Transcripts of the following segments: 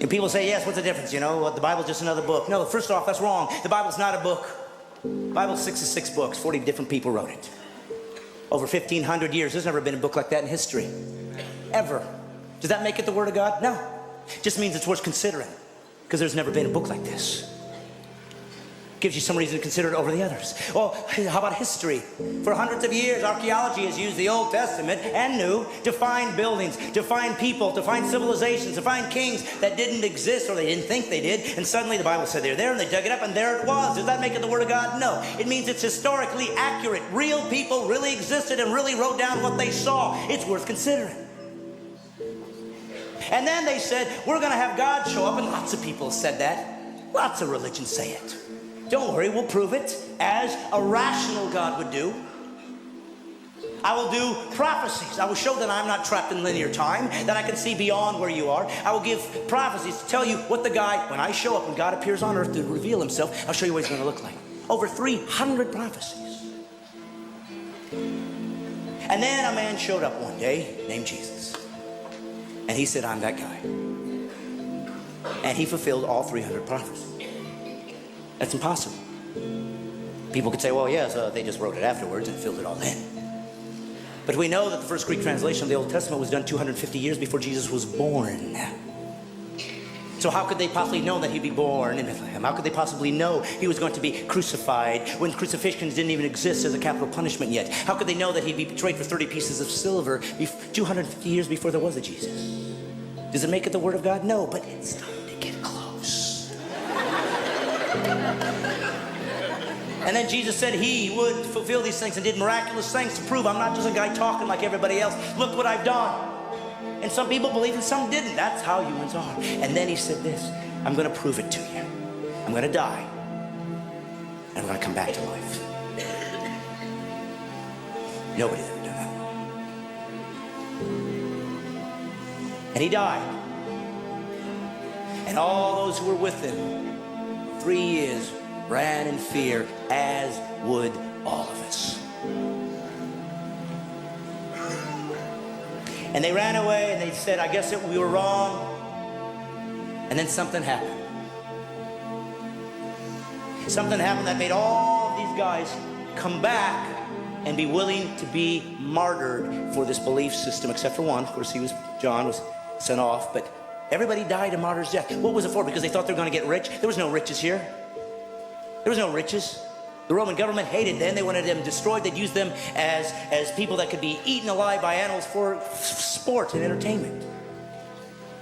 And people say, yes, what's the difference? You know, the Bible's just another book. No, first off, that's wrong. The Bible's not a book. The Bible's 66 books. 40 different people wrote it. Over 1,500 years. There's never been a book like that in history. Ever. Does that make it the Word of God? No. It just means it's worth considering. Because there's never been a book like this. Gives you some reason to consider it over the others. Well, how about history? For hundreds of years, archaeology has used the Old Testament and New to find buildings, to find people, to find civilizations, to find kings that didn't exist or they didn't think they did. And suddenly the Bible said they're there and they dug it up and there it was. Does that make it the Word of God? No. It means it's historically accurate. Real people really existed and really wrote down what they saw. It's worth considering. And then they said, we're going to have God show up. And lots of people said that. Lots of religions say it. Don't worry, we'll prove it as a rational God would do. I will do prophecies. I will show that I'm not trapped in linear time, that I can see beyond where you are. I will give prophecies to tell you what the guy, when I show up, when God appears on earth to reveal himself, I'll show you what he's going to look like. Over 300 prophecies. And then a man showed up one day named Jesus. And he said, I'm that guy. And he fulfilled all 300 prophecies. That's impossible. People could say, well, yes, they just wrote it afterwards and filled it all in. But we know that the first Greek translation of the Old Testament was done 250 years before Jesus was born. So how could they possibly know that he'd be born in Bethlehem? How could they possibly know he was going to be crucified when crucifixions didn't even exist as a capital punishment yet? How could they know that he'd be betrayed for 30 pieces of silver 250 years before there was a Jesus? Does it make it the Word of God? No, but it's starting to get close. And then Jesus said he would fulfill these things and did miraculous things to prove I'm not just a guy talking like everybody else. Look what I've done. And some people believe and some didn't. That's how humans are. And then he said this, I'm going to prove it to you. I'm going to die. And I'm going to come back to life. Nobody's ever done that. And he died. And all those who were with him 3 years ran in fear, as would all of us. And they ran away and they said, I guess we were wrong. And then something happened. Something happened that made all of these guys come back and be willing to be martyred for this belief system, except for one. Of course, John was sent off, but everybody died a martyr's death. What was it for? Because they thought they were going to get rich? There was no riches here. There was no riches. The Roman government hated them. They wanted them destroyed. They'd use them as people that could be eaten alive by animals for sport and entertainment.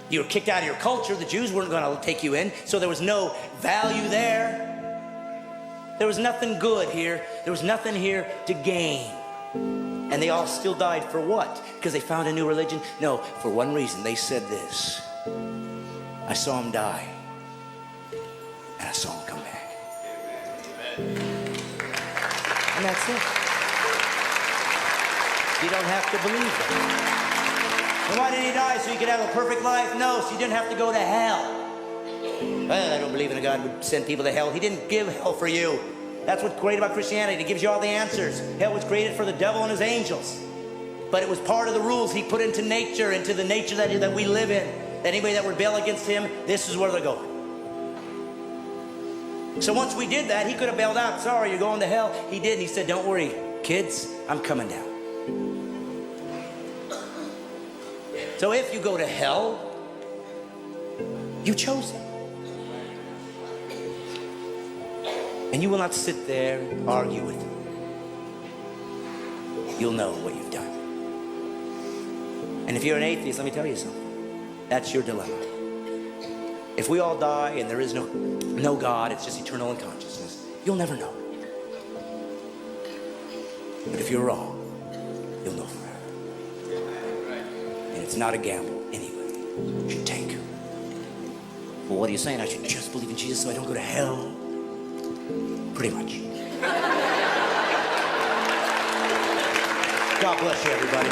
You were kicked out of your culture. The Jews weren't going to take you in, so there was no value there. There was nothing good here. There was nothing here to gain. And they all still died for what? Because they found a new religion? No, for one reason. They said this. I saw him die, and I saw him come back. And that's it. You don't have to believe it. And why did he die? So you could have a perfect life? No, so you didn't have to go to hell. Well, I don't believe in a God who would send people to hell. He didn't give hell for you. That's what's great about Christianity. It gives you all the answers. Hell was created for the devil and his angels. But it was part of the rules he put into nature, into the nature that we live in. Anybody that rebel against him, this is where they're going. So once we did that, he could have bailed out. Sorry, you're going to hell. He didn't. He said, don't worry, kids, I'm coming down. So if you go to hell, you chose it. And you will not sit there and argue with him. You'll know what you've done. And if you're an atheist, let me tell you something. That's your dilemma. If we all die and there is no God, it's just eternal unconsciousness, you'll never know. But if you're wrong, you'll know forever. And it's not a gamble anyway. You should take. Well, what are you saying? I should just believe in Jesus so I don't go to hell? Pretty much. God bless you, everybody.